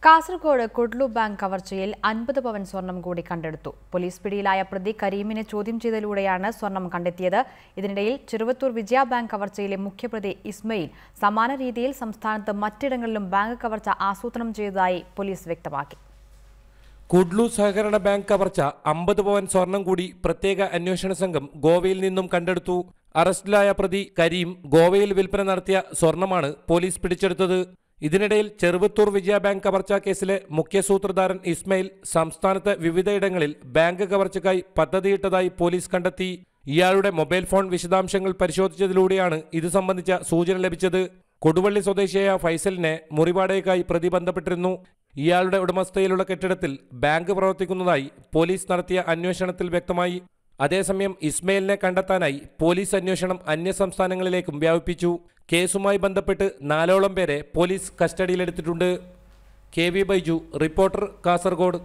Kasaragod Kudlu bank കവർച്ചയിൽ 50 പവൻ സ്വർണം കൂടി കണ്ടെടുത്തു. പോലീസ് പിടിയിലായ പ്രതി കരീമിനെ ചോദ്യം ചെയ്തതിലൂടെയാണ് സ്വർണം കണ്ടെത്തിയത്. ഇതിനിടയിൽ ചെറുവത്തൂർ വിജയ ബാങ്ക് കവർച്ചയിലെ മുഖ്യപ്രതി ഇസ്മയിൽ സമാന രീതിയിൽ സംസ്ഥാനത്ത് മറ്റിടങ്ങളിലും ബാങ്ക് കവർച്ച ആസൂത്രണം ചെയ്തതായി പോലീസ് വ്യക്തമാക്കി. കുഡ്ലു സഹകരണ ബാങ്ക് കവർച്ച 50 പവൻ സ്വർണം കൂടി പ്രത്യേക അന്വേഷണ സംഘം ഗോവയിൽ നിന്നും കണ്ടെടുത്തു. അറസ്റ്റിലായ പ്രതി കരീം ഗോവയിൽ വിൽപ്പന നടത്തിയ സ്വർണമാണ് പോലീസ് പിടിച്ചെടുത്തത്. ഇതിനിടയിൽ ചെറുവത്തൂർ വിജയ ബാങ്ക് കവർച്ചാ കേസിലെ മുഖ്യ സൂത്രധാരൻ ഇസ്മയിൽ സംസ്ഥാനത്ത് വിവിധയിടങ്ങളിൽ ബാങ്ക് കവർച്ചയ്ക്കായി പദ്ധതിയിട്ടതായി പോലീസ് കണ്ടെത്തി. ഇയാളുടെ മൊബൈൽ ഫോൺ വിശദാംശങ്ങൾ പരിശോധിച്ചതിലൂടെയാണ് ഇത് സംബന്ധിച്ച സൂചന ലഭിച്ചത്. കൊടുവള്ളി സ്വദേശിയായ ഫൈസലിനെ മുറിവാടകയ്ക്കായി പ്രതി ബന്ധപ്പെട്ടിരുന്നു. ഇയാളുടെ ഉടമസ്ഥയിലുള്ള കെട്ടിടത്തിൽ ബാങ്ക് പ്രവർത്തിക്കുന്നതായി പോലീസ് നടത്തിയ അന്വേഷണത്തിൽ വ്യക്തമായി. അതേസമയം ഇസ്മയിലിനെ കണ്ടെത്താനായി പോലീസ് അന്വേഷണം അന്യസംസ്ഥാനങ്ങളിലേക്കും വ്യാപിപ്പിച്ചു. കേസുമായി ബന്ധപ്പെട്ട് 4ഓളം പേരെ പോലീസ് കസ്റ്റഡിയിലെടുത്തിട്ടുണ്ട്. KV Baiju, reporter, Kasaragod.